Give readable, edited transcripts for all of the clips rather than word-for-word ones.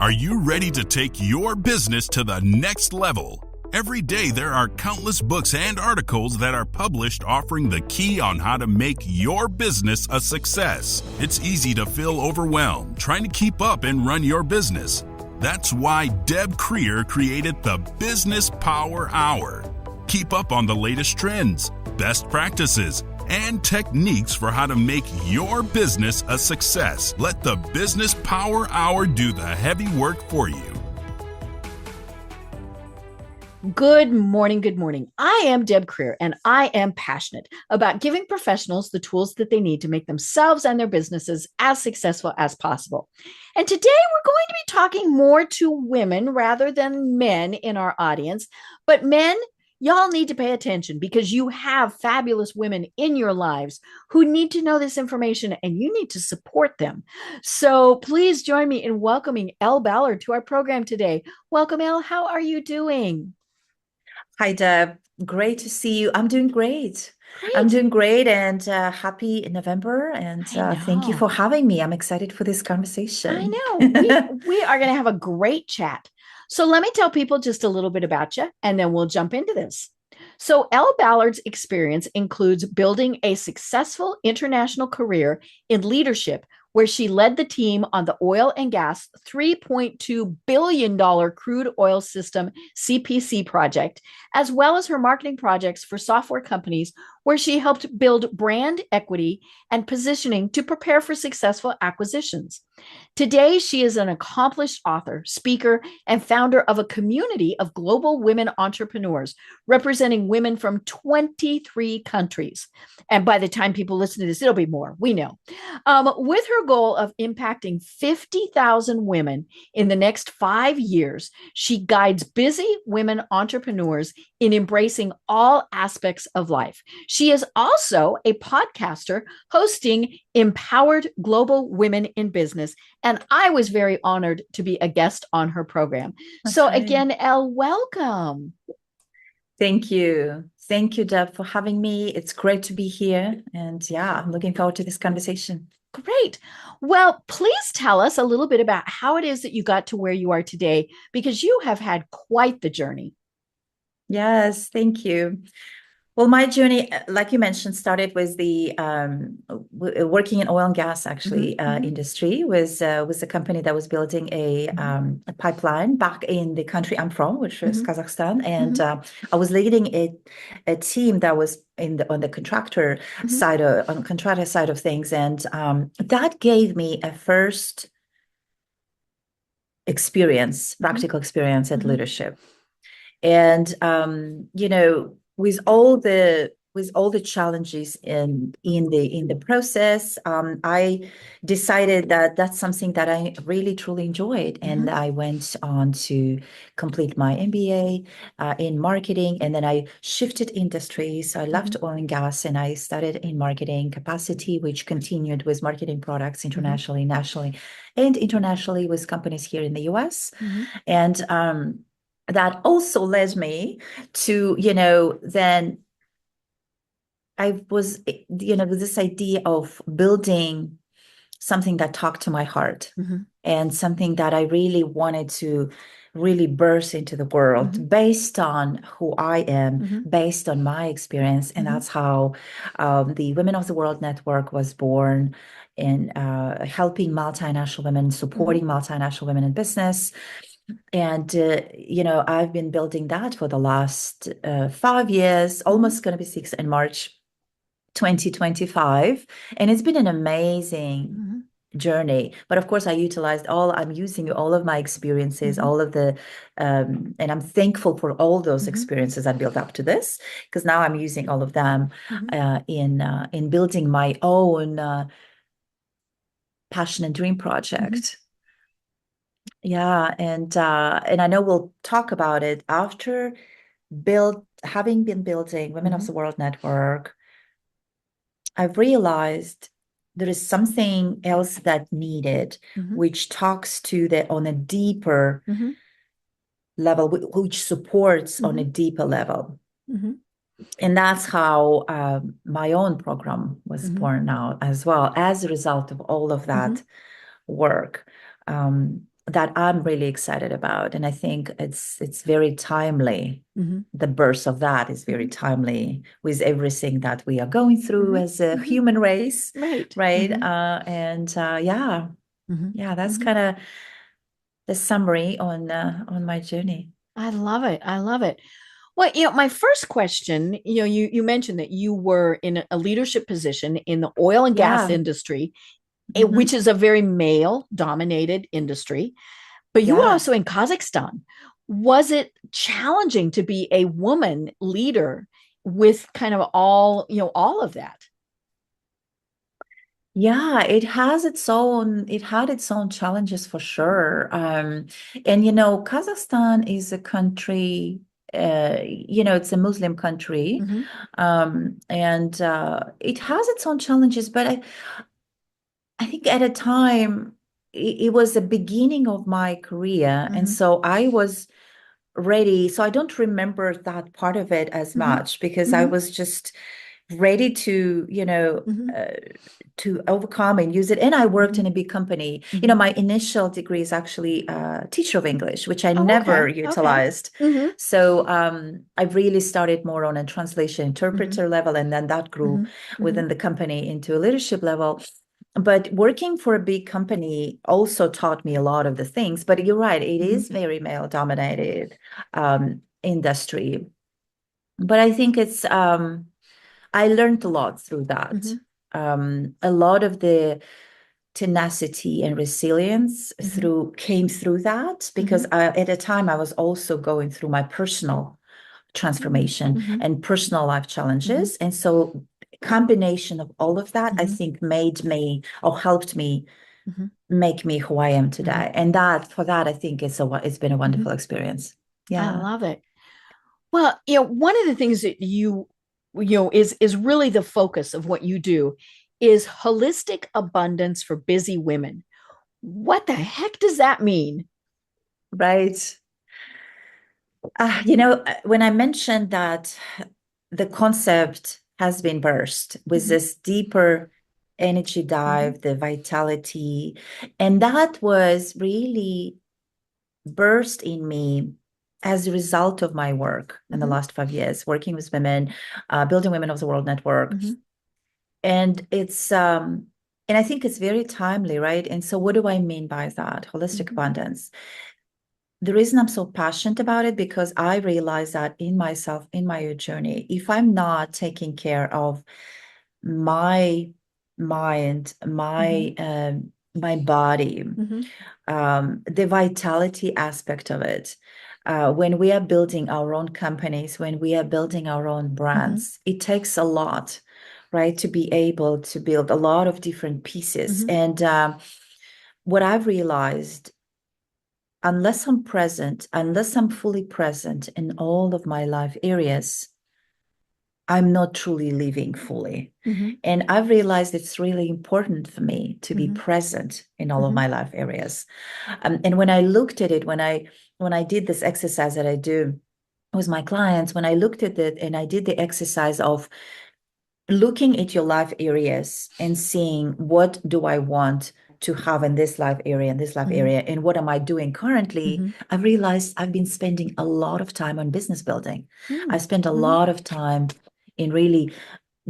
Are you ready to take your business to the next level? Every day there are countless books and articles that are published offering the key on how to make your business a success. It's easy to feel overwhelmed trying to keep up and run your business. That's why Deb Creer created the Business Power Hour. Keep up on the latest trends, best practices, and techniques for how to make your business a success. Let the Business Power Hour do the heavy work for you. Good morning. Good morning. I am Deb Creer, and I am passionate about giving professionals the tools that they need to make themselves and their businesses as successful as possible. And today we're going to be talking more to women rather than men in our audience. But men, y'all need to pay attention because you have fabulous women in your lives who need to know this information and you need to support them. So please join me in welcoming Elle Ballard to our program today. Welcome, Elle. How are you doing? Hi, Deb. Great to see you. I'm doing great. Great. I'm doing great and happy November. And thank you for having me. I'm excited for this conversation. I know. We are going to have a great chat. So let me tell people just a little bit about you, and then we'll jump into this. So Elle Ballard's experience includes building a successful international career in leadership, where she led the team on the oil and gas $3.2 billion crude oil system CPC project, as well as her marketing projects for software companies, where she helped build brand equity and positioning to prepare for successful acquisitions. Today, she is an accomplished author, speaker, and founder of a community of global women entrepreneurs representing women from 23 countries. And by the time people listen to this, it'll be more, we know. With her goal of impacting 50,000 women in the next 5 years, she guides busy women entrepreneurs in embracing all aspects of life. She is also a podcaster hosting Empowered Global Women in Business, and I was very honored to be a guest on her program. Again, Elle, welcome. Thank you. Thank you, Deb, for having me. It's great to be here. And yeah, I'm looking forward to this conversation. Great. Well, please tell us a little bit about how it is that you got to where you are today, because you have had quite the journey. Yes, thank you. Well, my journey, like you mentioned, started with the working in oil and gas, actually, industry. Was a company that was building a pipeline back in the country I'm from, which was Kazakhstan, and I was leading a team that was on the contractor side of things, and that gave me a first experience, practical experience at leadership, and with all the challenges in the process, I decided that that's something that I really truly enjoyed, and I went on to complete my MBA in marketing, and then I shifted industries. So I left oil and gas, and I started in marketing capacity, which continued with marketing products internationally, nationally, and internationally with companies here in the US, and that also led me to, then I was, with this idea of building something that talked to my heart and something that I really wanted to really burst into the world based on who I am, based on my experience. And that's how the Women of the World Network was born, in helping multinational women, supporting multinational women in business. And, I've been building that for the last 5 years, almost going to be 6 in March 2025. And it's been an amazing journey. But of course, I'm using all of my experiences, all of the, and I'm thankful for all those experiences I built up to this, because now I'm using all of them in building my own passion and dream project. Yeah, and I know we'll talk about it after having been building Women of the World Network. I've realized there is something else that needed, which talks to on a deeper level, which supports on a deeper level. And that's how my own program was born now as well, as a result of all of that work. that I'm really excited about. And I think it's very timely. Mhm. The birth of that is very Mhm. timely with everything that we are going through Mhm. as a Mhm. human race, Right. right? Mhm. Yeah, Mhm. yeah, that's Mhm. kind of the summary on my journey. I love it. I love it. Well, my first question, you mentioned that you were in a leadership position in the oil and gas Yeah. industry, which Hmm. is a very male dominated industry, but you were Yeah. also in Kazakhstan. Was it challenging to be a woman leader with kind of all of that? Yeah, it had its own challenges for sure. And Kazakhstan is a country, it's a Muslim country. Mm-hmm. And it has its own challenges, but I think at a time it was the beginning of my career. And Mm-hmm. so I was ready. So I don't remember that part of it as Mm-hmm. much because I Mm-hmm. was just ready to, Mm-hmm. to overcome and use it. And I worked Mm-hmm. in a big company. Mm-hmm. My initial degree is actually teacher of English, which I Oh, never okay. Okay. utilized. Mm-hmm. So I really started more on a translation Mm-hmm. interpreter level, and then that grew Mm-hmm. Mm-hmm. within the company into a leadership level. But working for a big company also taught me a lot of the things. But you're right, it Mm-hmm. is very male dominated industry. But I think I learned a lot through that. Mm-hmm. A lot of the tenacity and resilience Mm-hmm. came through that because Mm-hmm. at a time I was also going through my personal transformation Mm-hmm. and personal life Mm-hmm. challenges. And so combination of all of that, I Mm-hmm. think made me or helped me Mm-hmm. make me who I am Mm-hmm. today. And for that, I think it's been a Mm-hmm. wonderful experience. I Yeah. love it. Well, one of the things that is really the focus of what you do is holistic abundance for busy women. What the heck does that mean? Right. When I mentioned that the concept has been burst with Mm-hmm. this deeper energy Mm-hmm. dive, the vitality, and that was really burst in me as a result of my work in the Mm-hmm. last 5 years, working with women, building Women of the World Network. Mm-hmm. And and I think it's very timely, right? And so what do I mean by that? Holistic Mm-hmm. abundance. The reason I'm so passionate about it because I realize that in myself, in my journey, if I'm not taking care of my mind, Mm-hmm. my body, Mm-hmm. the vitality aspect of it, when we are building our own companies, when we are building our own Mm-hmm. brands, it takes a lot, right, to be able to build a lot of different pieces. Mm-hmm. And what I've realized unless I'm fully present in all of my life areas, I'm not truly living fully. Mm-hmm. And I've realized it's really important for me to be Mm-hmm. present in all of Mm-hmm. my life areas. And when I looked at it, when I did this exercise that I do with my clients, when I looked at it and I did the exercise of looking at your life areas and seeing what do I want to have in this life area and this life Mm-hmm. area and what am I doing currently, Mm-hmm. I've realized I've been spending a lot of time on business building. I spent a Mm-hmm. lot of time in really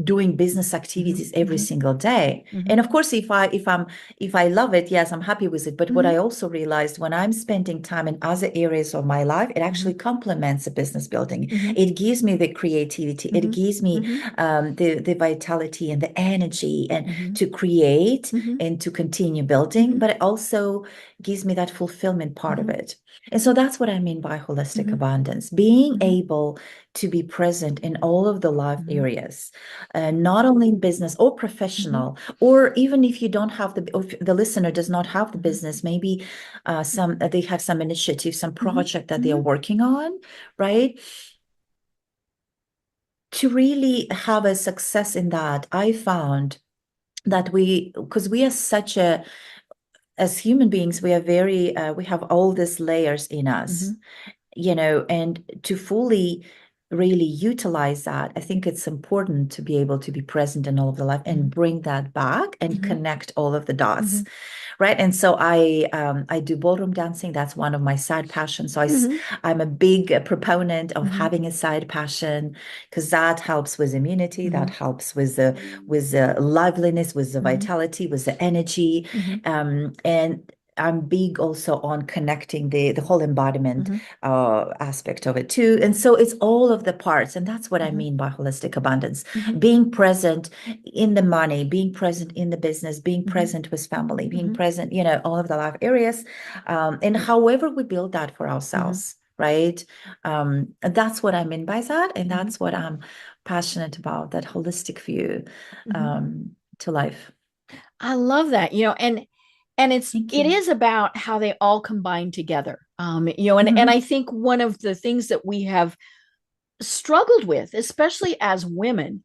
doing business Mm-hmm. activities every Mm-hmm. single day. Mm-hmm. And of course, if I love it, yes, I'm happy with it. But what Mm-hmm. I also realized when I'm spending time in other areas of my life, it Mm-hmm. actually complements the business building. Mm-hmm. It gives me the creativity, it Mm-hmm. gives me Mm-hmm. the vitality and the energy and Mm-hmm. to create Mm-hmm. and to continue building, Mm-hmm. but it also gives me that fulfillment part of Mm-hmm. it. And so that's what I mean by holistic Mm-hmm. abundance, being Mm-hmm. able to be present in all of the life Mm-hmm. areas, not only in business or Mm-hmm. professional, or even if you don't have or if the listener does not have the Mm-hmm. business, maybe they have some initiative, some Mm-hmm. project that they are Mm-hmm. working on, right? To really have a success in that, I found that because we are as human beings, we are we have all these layers in us, Mm-hmm. and to fully really utilize that, I think it's important to be able to be present in all of the life and bring that back and connect all of the dots. Right. And so I do ballroom dancing. That's one of my side passions. So I'm a big proponent of having a side passion because that helps with immunity, that helps with the liveliness, with the vitality, with the energy. And I'm big also on connecting the whole embodiment aspect of it too. And so it's all of the parts. And that's what I mean by holistic abundance. Being present in the money, being present in the business, being present with family, being present, all of the life areas. And however we build that for ourselves, right? And that's what I mean by that. And that's what I'm passionate about, that holistic view to life. I love that, and it Thank you. is about how they all combine together. And I think one of the things that we have struggled with, especially as women,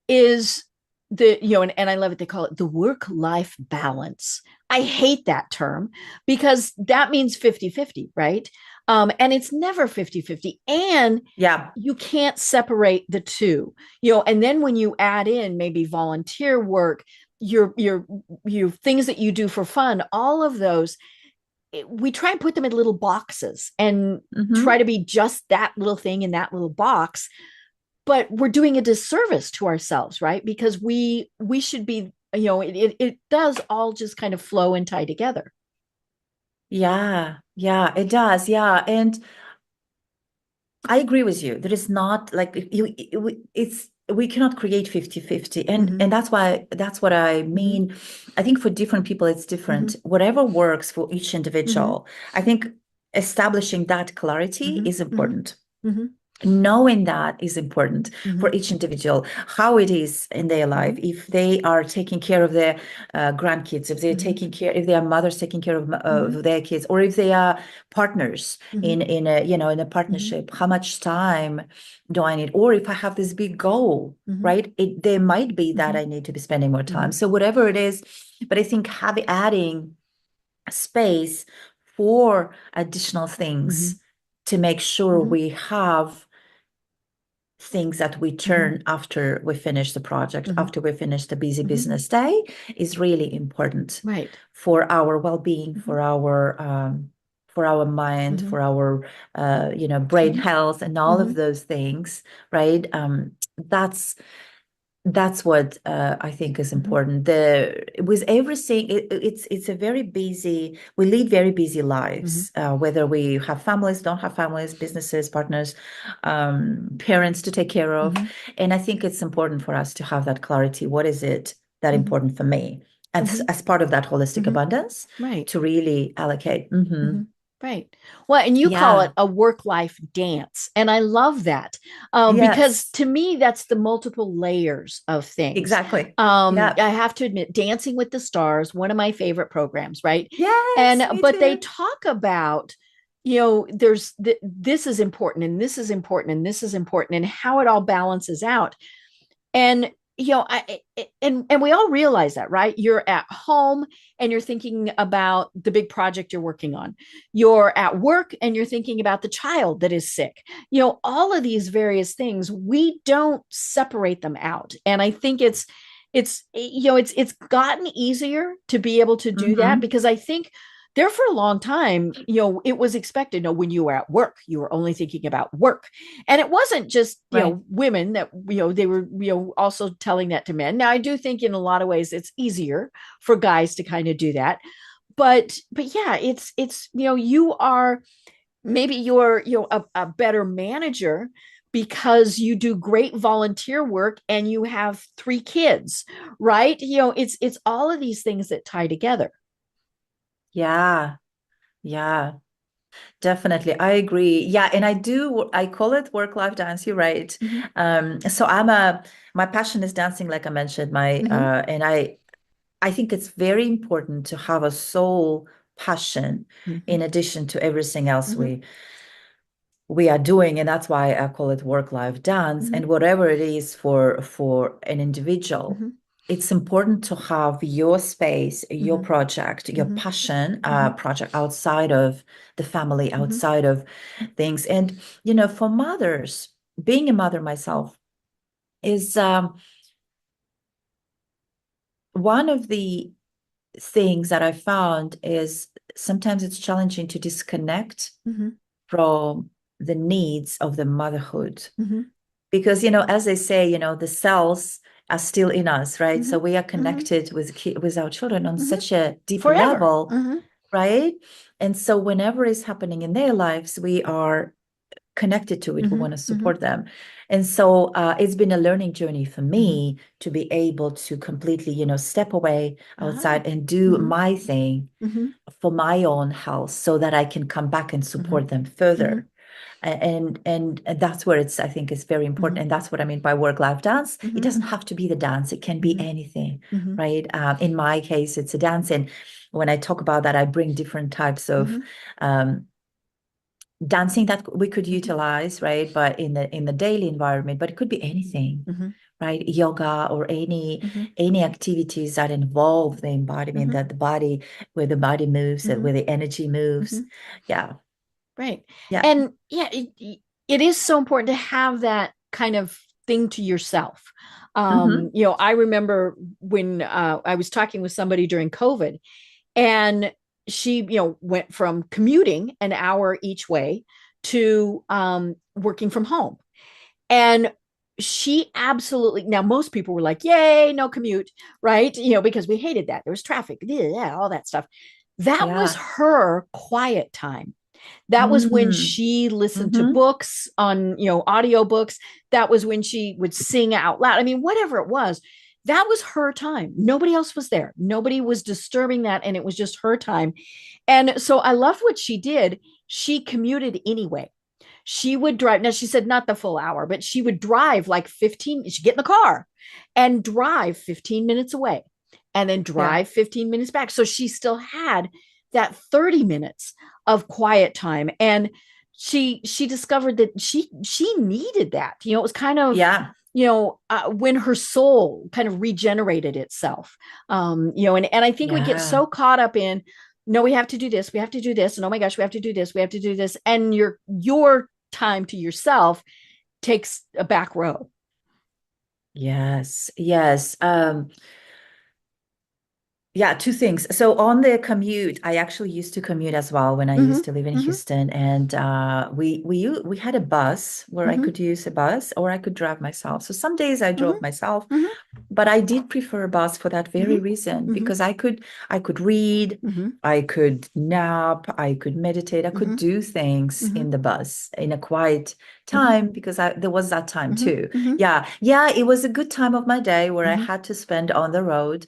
is and I love it, they call it the work-life balance. I hate that term because that means 50-50, right? And it's never 50-50. And Yeah. you can't separate the two, and then when you add in maybe volunteer work, your things that you do for fun, all of those, we try and put them in little boxes and try to be just that little thing in that little box, but we're doing a disservice to ourselves, right? Because we should be, it does all just kind of flow and tie together. Yeah, it does. Yeah. And I agree with you. There is not like we cannot create 50-50. And that's what I mean. I think for different people it's different. Whatever works for each individual. I think establishing that clarity is important. Knowing that is important for each individual, how it is in their life, if they are taking care of their grandkids, if they're taking care, if their mothers taking care of their kids, or if they are partners in a partnership, how much time do I need? Or if I have this big goal, right? There might be that I need to be spending more time. So whatever it is, but I think adding space for additional things to make sure we have things that we turn after we finish the project, after we finish the busy business day, is really important, right, for our well-being, for our mind, for our brain health, and all of those things, right? That's what I think is important. With everything, it's a very busy. We lead very busy lives, whether we have families, don't have families, businesses, partners, parents to take care of, and I think it's important for us to have that clarity. What is it that important for me, and as part of that holistic abundance, right, to really allocate. right. Well, and you call it a work-life dance, and I love that, because Yes, to me, that's the multiple layers of things. exactly. I have to admit, Dancing with the Stars, one of my favorite programs, right? Yes, And me but they too. talk about, there's this is important, and this is important, and this is important, and how it all balances out. And and we all realize that, right? You're at home and you're thinking about the big project you're working on. You're at work and you're thinking about the child that is sick. All of these various things, we don't separate them out. And I think it's gotten easier to be able to do that, because I think there for a long time, it was expected. No, when you were at work, you were only thinking about work. And it wasn't just, Right. women that, they were, also telling that to men. Now, I do think in a lot of ways it's easier for guys to kind of do that. But yeah, it's, you are, maybe you're, a better manager because you do great volunteer work and you have 3 kids, right? It's all of these things that tie together. Yeah. Yeah. Definitely. I agree. Yeah. And I call it work-life dance. You're right. Mm-hmm. So my passion is dancing, like I mentioned, Mm-hmm. and I think it's very important to have a soul passion Mm-hmm. in addition to everything else Mm-hmm. we are doing. And that's why I call it work-life dance. Mm-hmm. And whatever it is for an individual, Mm-hmm. it's important to have your space, your Mm-hmm. project, your Mm-hmm. passion Mm-hmm. project outside of the family, Mm-hmm. outside of things. And, for mothers, being a mother myself is one of the things that I found is sometimes it's challenging to disconnect from the needs of the motherhood. Because, as they say, the cells are still in us, right? So we are connected with our children on such a deep Forever. level, right? And so whenever is happening in their lives, we are connected to it. We want to support them. And so it's been a learning journey for me to be able to completely, step away outside and do my thing for my own health so that I can come back and support them further. And that's where I think it's very important. And that's what I mean by work-life dance. It doesn't have to be the dance. It can be anything, right? In my case, it's a dance. And when I talk about that, I bring different types of dancing that we could utilize, right? But in the daily environment, but it could be anything, right? Yoga or any activities that involve the embodiment, that the body, where the body moves, where the energy moves. Yeah. Right. Yeah. And yeah, it is so important to have that kind of thing to yourself. I remember when I was talking with somebody during COVID, and she, went from commuting an hour each way to working from home. And she absolutely, now most people were like, yay, no commute, right? Because we hated that. There was traffic, yeah, all that stuff. That was her quiet time. That was when she listened to books on, audiobooks. That was when she would sing out loud. I mean, whatever it was, that was her time. Nobody else was there. Nobody was disturbing that. And it was just her time. And so I loved what she did. She commuted anyway. She would drive. Now, she said not the full hour, but she would drive like 15. She'd get in the car and drive 15 minutes away and then drive 15 minutes back. So she still had that 30 minutes of quiet time. And she discovered that she needed that. It was kind of, when her soul kind of regenerated itself. And I think we get so caught up in, no, we have to do this, we have to do this, and oh my gosh, we have to do this, we have to do this. And your time to yourself takes a back row. Yes. Yeah, two things. So on the commute, I actually used to commute as well when I used to live in Houston, and we had a bus where I could use a bus or I could drive myself. So some days I drove myself, but I did prefer a bus for that very reason, because I could read, I could nap, I could meditate, I could do things in the bus in a quiet time, because there was that time too. Yeah, it was a good time of my day where I had to spend on the road.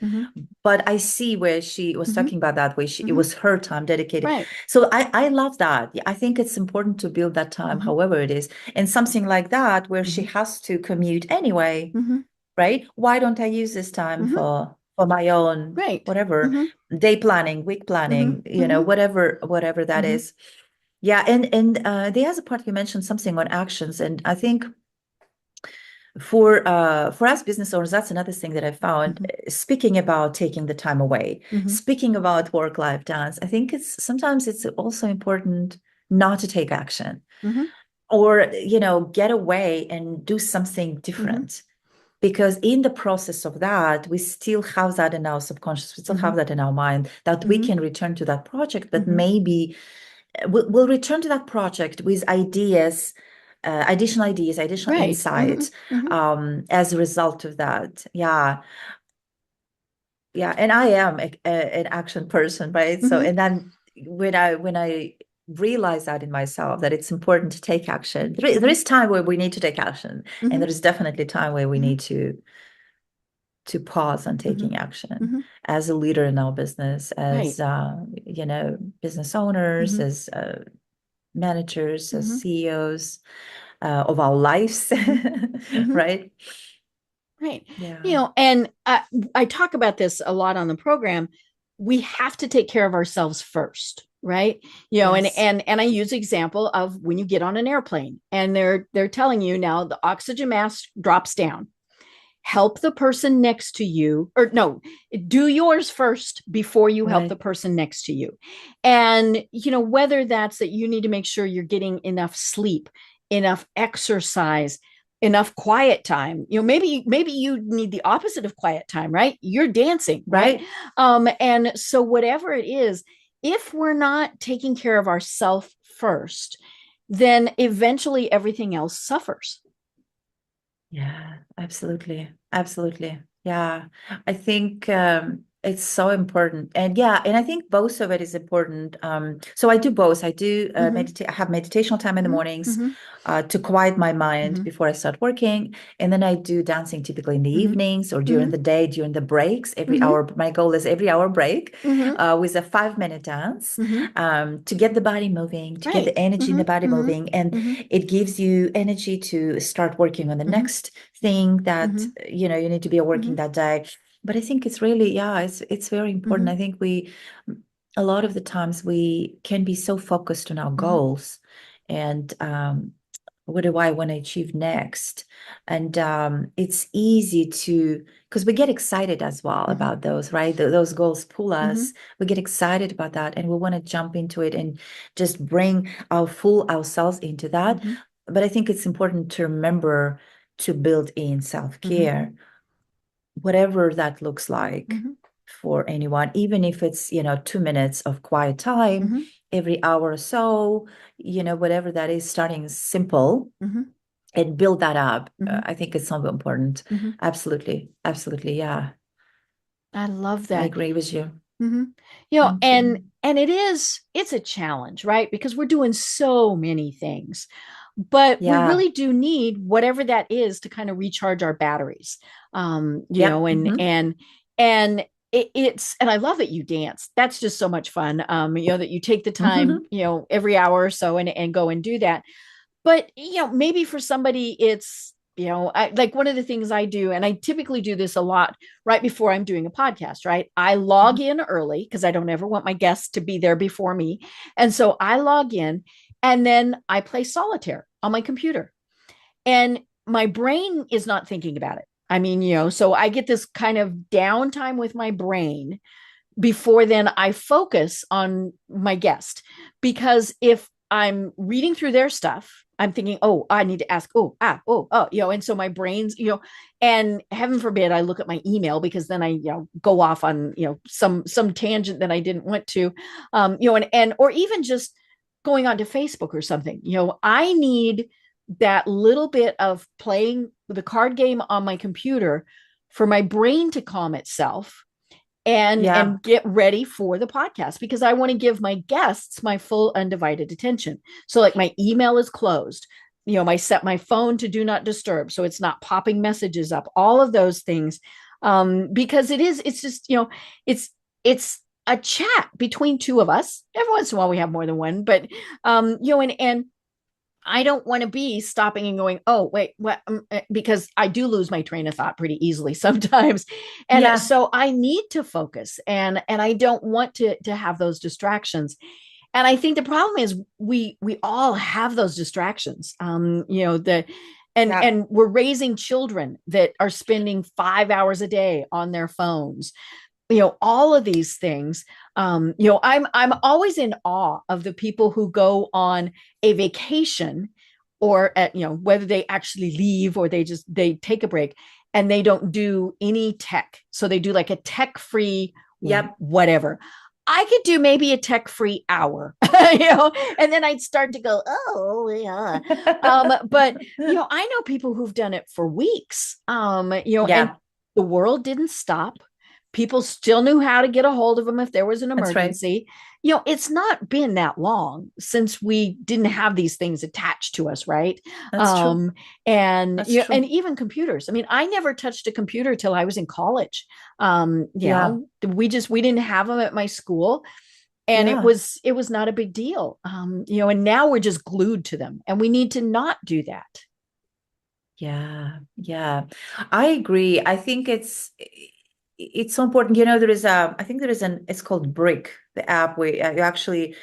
But I see where she was talking about that, where it was her time dedicated. Right. So I love that. I think it's important to build that time, however it is. And something like that, where she has to commute anyway, right? Why don't I use this time for my own, whatever, day planning, week planning, whatever that is. Yeah. And the other part, you mentioned something on actions. And I think for us business owners, that's another thing that I found. Speaking about taking the time away, speaking about work-life dance, I think sometimes it's also important not to take action, or get away and do something different, because in the process of that, we still have that in our subconscious, we still have that in our mind, that we can return to that project, but maybe we'll return to that project with ideas, additional insights, as a result of that. Yeah. And I am an action person, right? So, and then when I realize that in myself, that it's important to take action, there is time where we need to take action, and there is definitely time where we need to pause on taking action as a leader in our business, as business owners, as managers, as CEOs of our lives, right? Right. Yeah. And I talk about this a lot on the program. We have to take care of ourselves first, right? And I use example of when you get on an airplane and they're telling you now the oxygen mask drops down. Help the person next to you, or no, do yours first before you help the person next to you. And, whether that's that you need to make sure you're getting enough sleep, enough exercise, enough quiet time. Maybe you need the opposite of quiet time, right? You're dancing, right? Right. And so whatever it is, if we're not taking care of ourselves first, then eventually everything else suffers. Yeah, absolutely. Absolutely. Yeah. I think it's so important. And yeah, and I think both of it is important. So I do both. I do Mm-hmm, meditate, I have meditational time in the mornings mm-hmm, to quiet my mind mm-hmm, before I start working. And then I do dancing typically in the mm-hmm, evenings or during mm-hmm, the day, during the breaks, every mm-hmm, hour. My goal is every hour break mm-hmm, with a 5 minute dance mm-hmm. to get the body moving, to get the Right. energy in Mm-hmm, the body mm-hmm, moving. And mm-hmm, it gives you energy to start working on the mm-hmm, next thing that mm-hmm, you need to be working mm-hmm, that day. But I think it's really, yeah, it's very important. mm-hmm, I think we a lot of the times we can be so focused on our mm-hmm, goals and what do I want to achieve next? And it's easy to, because we get excited as well mm-hmm, about those, right? Those goals pull mm-hmm, us. We get excited about that and we want to jump into it and just bring our full ourselves into that. mm-hmm, But I think it's important to remember to build in mm-hmm, self-care, whatever that looks like mm-hmm, for anyone, even if it's, 2 minutes of quiet time mm-hmm, every hour or so, whatever that is, starting simple mm-hmm, and build that up. mm-hmm, I think it's so important. mm-hmm. Absolutely. Absolutely. Yeah. I love I that. agree with you. Mm-hmm. Thank And you. it's a challenge, right? Because we're doing so many things, but we Yeah. really do need whatever that is to kind of recharge our batteries. Yep. And it's and I love that you dance. That's just so much fun. That you take the time, Hmm. every hour or so and go and do that. But maybe for somebody it's like one of the things I do, and I typically do this a lot right before I'm doing a podcast, right? I log in early because I don't ever want my guests to be there before me. And so I log in and then I play solitaire on my computer. And my brain is not thinking about it. I mean, so I get this kind of downtime with my brain before then I focus on my guest. Because if I'm reading through their stuff, I'm thinking, oh, I need to ask, and so my brain's, and heaven forbid I look at my email because then I, go off on, some tangent that I didn't want to, and or even just going on to Facebook or something. I need that little bit of playing the card game on my computer for my brain to calm itself Yeah. and get ready for the podcast because I want to give my guests my full undivided attention. So like my email is closed. I set my phone to do not disturb so it's not popping messages up. All of those things because it's just, it's a chat between two of us. Every once in a while we have more than one, but and I don't want to be stopping and going, oh, wait, what? Because I do lose my train of thought pretty easily sometimes. And Yeah. so I need to focus and I don't want to have those distractions. And I think the problem is we all have those distractions. Yeah. And we're raising children that are spending 5 hours a day on their phones, all of these things. I'm always in awe of the people who go on a vacation or at, whether they actually leave or they take a break and they don't do any tech, so they do like a tech free Yep. whatever. I could do maybe a tech free hour, and then I'd start to go, oh yeah. But I know people who've done it for weeks. And Yeah. the world didn't stop. People still knew how to get a hold of them if there was an That's right. emergency. It's not been that long since we didn't have these things attached to us, right? That's true. Um, and That's and true. even computers. I mean, I never touched a computer till I was in college. Yeah. We didn't have them at my school, and it Yeah. was not a big deal. And now we're just glued to them, and we need to not do that. Yeah, yeah, I agree. I think it's so important. I think there is it's called Brick, the app where you actually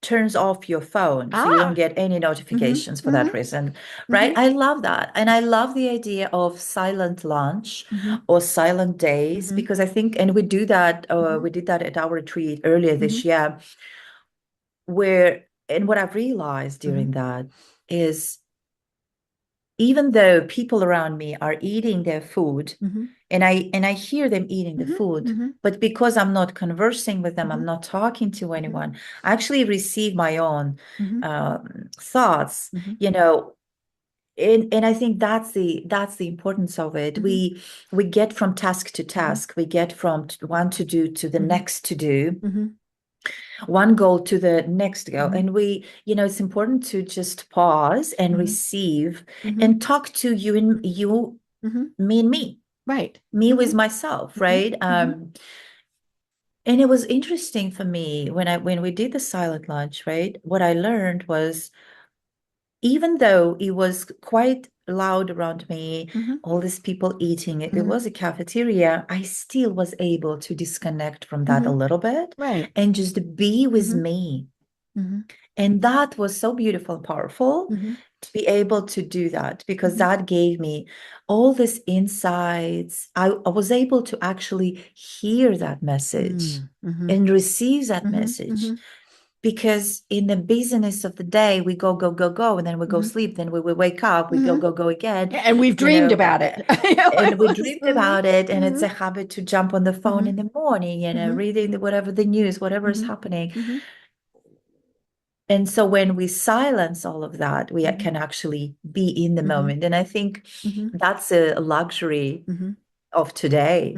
turns off your phone so you don't Ah, get any mm-hmm, notifications for mm-hmm, that reason, right? mm-hmm, I love that. And I love the idea of silent lunch mm-hmm, or silent days mm-hmm, because I think, and we do that, mm-hmm, we did that at our retreat earlier mm-hmm, this year, and what I've realized mm-hmm, during that. is even though people around me are eating their food, and I hear them eating the food, but because I'm not conversing with them, I'm not talking to anyone, I actually receive my own thoughts, you know. And I think that's the importance of it. We get from task to task. We get from one to do to the next to do, one goal to the next goal. And we, it's important to just pause and receive and talk to you and you, me and me. Right. Me with myself, right? And it was interesting for me when we did the silent lunch, right? What I learned was, even though it was quite loud around me, all these people eating, it was a cafeteria, I still was able to disconnect from that a little bit, right, and just be with me. And that was so beautiful and powerful to be able to do that, because that gave me all these insights. I was able to actually hear that message and receive that message. Because in the busyness of the day, we go, go, go, go, and then we go sleep. Then we wake up, we go, go, go again. And we've dreamed about it. And we dreamed about it. And it's a habit to jump on the phone in the morning, reading whatever the news, whatever is happening. And so when we silence all of that, we can actually be in the moment. And I think that's a luxury of today.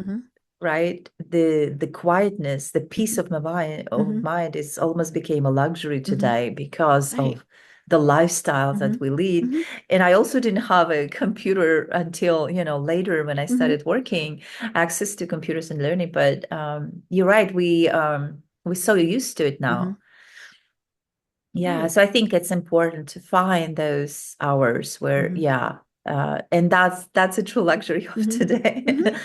Right? The quietness, the peace of my mind is almost became a luxury today because of the lifestyle that we lead. And I also didn't have a computer until, later when I started working, access to computers and learning. But you're right, we're so used to it now. Yeah, so I think it's important to find those hours where, and that's a true luxury of today.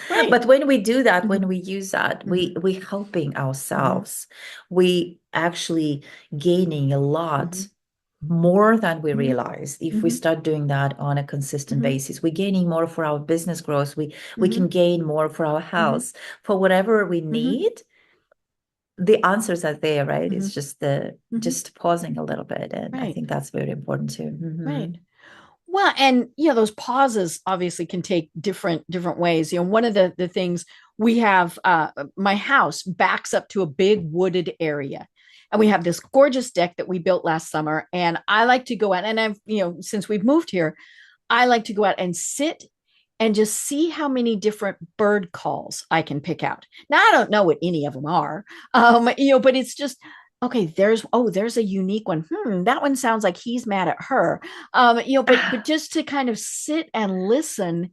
Right. But when we do that, when we use that, we helping ourselves. We actually gaining a lot more than we realize if we start doing that on a consistent basis. We're gaining more for our business growth. We can gain more for our health, for whatever we need. The answers are there, right? It's just just pausing a little bit. And I think that's very important too. Right. Well, and those pauses obviously can take different ways. One of the things we have, my house backs up to a big wooded area. And we have this gorgeous deck that we built last summer. And I like to go out, and I've, since we've moved here, I like to go out and sit and just see how many different bird calls I can pick out. Now, I don't know what any of them are, but it's just, okay, there's a unique one. That one sounds like he's mad at her. But just to kind of sit and listen.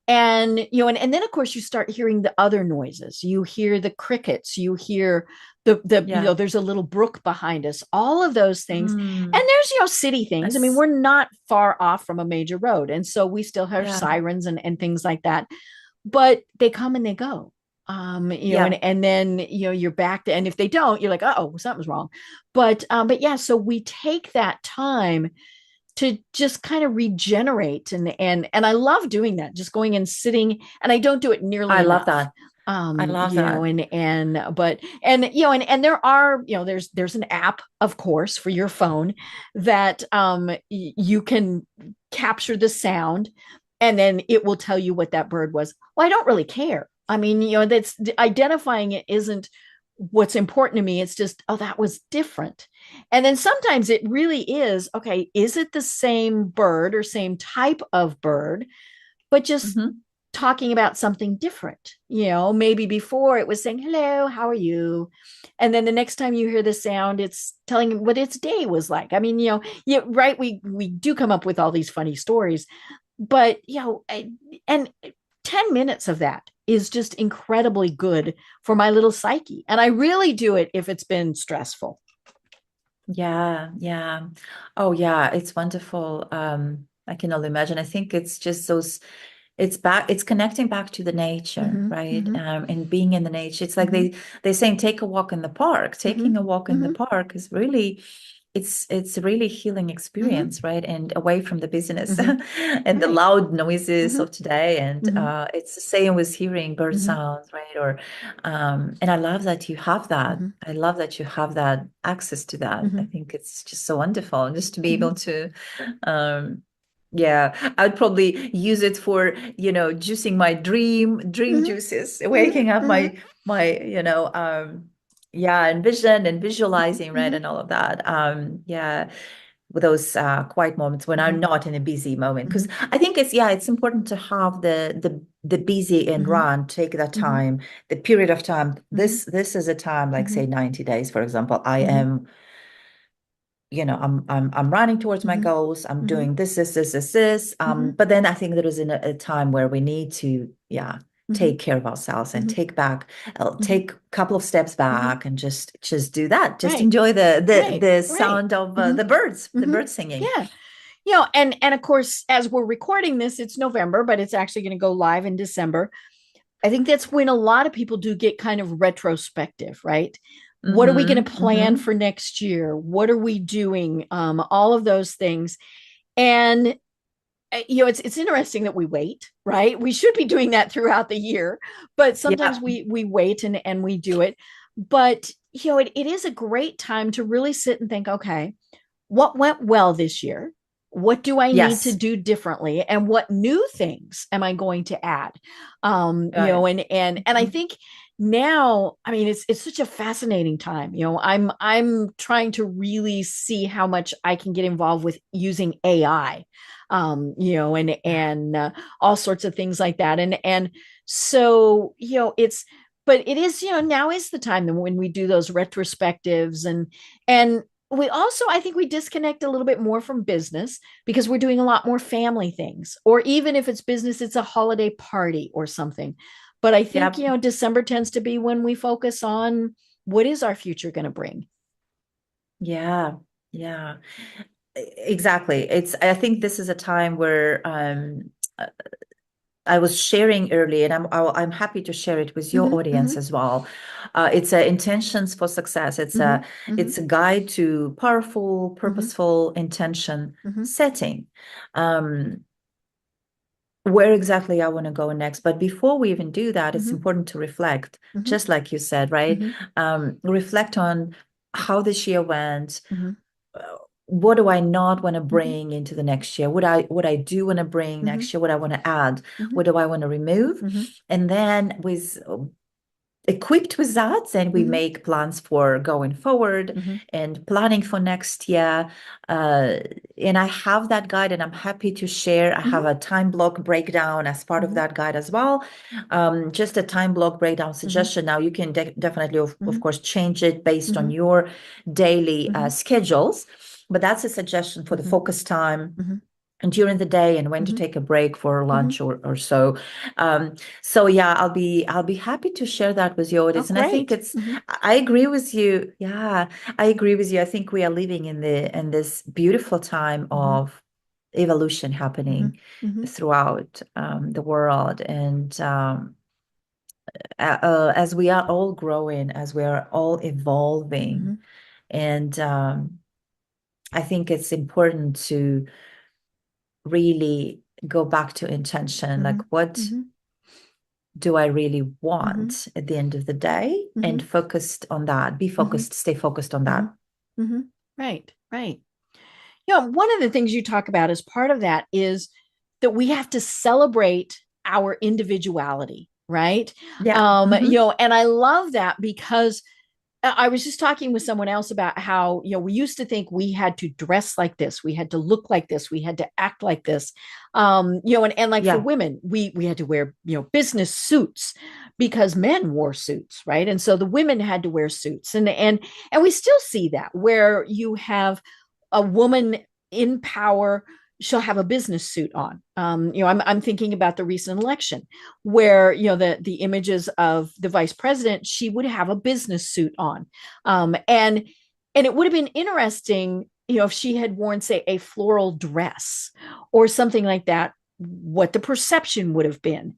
And and then of course you start hearing the other noises. You hear the crickets, you hear the there's a little brook behind us, all of those things. And there's city things. I mean, we're not far off from a major road, and so we still have sirens and things like that, but they come and they go. And then you're back to, and if they don't, you're like, oh, something's wrong. But yeah, so we take that time to just kind of regenerate, and I love doing that, just going and sitting. And I don't do it nearly enough. Love that. I love that. And there are, there's an app, of course, for your phone that you can capture the sound, and then it will tell you what that bird was. Well, I don't really care. I mean, that's identifying it isn't what's important to me. It's just, oh, that was different. And then sometimes it really is, okay, is it the same bird or same type of bird, but just talking about something different? Maybe before it was saying, hello, how are you? And then the next time you hear the sound, it's telling what its day was like. I mean, right. We do come up with all these funny stories, but, and 10 minutes of that is just incredibly good for my little psyche. And I really do it if it's been stressful. Yeah. Oh, yeah. It's wonderful. I can only imagine. I think it's just it's connecting back to the nature, right? And being in the nature. It's like they're saying, take a walk in the park. Taking a walk in the park is really, it's a really healing experience, right? And away from the busyness Mhm. and the Right. loud noises Mhm. of today. And Mhm. it's the same with hearing bird Mhm. sounds, right? Or and I love that you have that. Mhm. I love that you have that access to that. I Mhm. think it's just so wonderful just to be able Mhm. to yeah, I would probably use it for, juicing my dream Mhm. juices, Mhm. waking up Mhm. my, yeah, and vision and Mhm. visualizing, right, Mhm. and all of that. Yeah, with those quiet moments when I'm Mhm. not in a busy moment, because Mhm. I think it's important to have the busy and Mhm. run, take that Mhm. time, the period of time. Mhm. This is a time, like say Mhm. 90 days, for example. I Mhm. am I'm running towards my Mhm. goals. I'm Mhm. doing this. Mhm. But then I think there is a time where we need to, Mhm. take care of ourselves and Mhm. Mhm. take a couple of steps Mhm. back and just do that. Just Right. enjoy Right. the Right. sound of Mhm. the Mhm. birds singing. Yeah. And of course, as we're recording this, it's November, but it's actually going to go live in December. I think that's when a lot of people do get kind of retrospective, right? What are we going to plan Mm-hmm. for next year? What are we doing? All of those things. And it's interesting that we wait, right? We should be doing that throughout the year, but sometimes Yeah. we wait and we do it. But it is a great time to really sit and think, okay, what went well this year? What do I need to Yes. do differently? And what new things am I going to add? Right. And I think now, I mean, it's such a fascinating time. I'm trying to really see how much I can get involved with using AI, and all sorts of things like that. And so, but it is, now is the time when we do those retrospectives and we also, I think we disconnect a little bit more from business because we're doing a lot more family things, or even if it's business, it's a holiday party or something. But I think, Yep. December tends to be when we focus on what is our future going to bring. Yeah. Yeah. Exactly. I think this is a time where I was sharing early, and I'm happy to share it with your Mm-hmm, audience mm-hmm, as well. It's a intentions for success. mm-hmm, mm-hmm, It's a guide to powerful, mm-hmm, purposeful intention mm-hmm, setting. Um, where exactly I want to go next. But before we even do that, it's mm-hmm, important to reflect, mm-hmm, just like you said, right? mm-hmm, Reflect on how this year went. mm-hmm, What do I not want to mm-hmm, bring into the next year? What I do want to bring mm-hmm, next year? What I want to add? mm-hmm, What do I want to remove? mm-hmm, And then with equipped with that, then we mm-hmm, make plans for going forward mm-hmm, and planning for next year. Uh, and I have that guide, and I'm happy to share. I have a time block breakdown as part of mm-hmm, that guide as well. Just a time block breakdown mm-hmm, suggestion. Now you can definitely, of mm-hmm, course, change it based on mm-hmm, your daily mm-hmm, schedules. But that's a suggestion for the mm-hmm, focus time mm-hmm, and during the day, and when to mm-hmm, take a break for mm-hmm. lunch or so. So yeah, I'll be happy to share that with your Oh, audience. And I think great. Mm-hmm, I agree with you. Yeah, I agree with you. I think we are living in this beautiful time mm-hmm, of evolution mm-hmm, happening mm-hmm, throughout the world. And as we are all growing, as we are all mm-hmm, evolving, and I think it's important to really go back to intention. mm-hmm, Like, what mm-hmm, do I really mm-hmm, want at the end of the day? mm-hmm, And focused on that. Be mm-hmm, focused, stay focused on mm-hmm, that. mm-hmm. Right, right. One of the things you talk about as part of that is that we have to celebrate our individuality, right? Yeah. Hmm. And I love that because I was just talking with someone else about how, we used to think we had to dress like this, we had to look like this, we had to act like this. And like for Yeah. women, we had to wear, business suits because men wore suits, right? And so the women had to wear suits. And we still see that where you have a woman in power, she'll have a business suit on. I'm thinking about the recent election where the images of the vice president, she would have a business suit on, and it would have been interesting, if she had worn, say, a floral dress or something like that, what the perception would have been,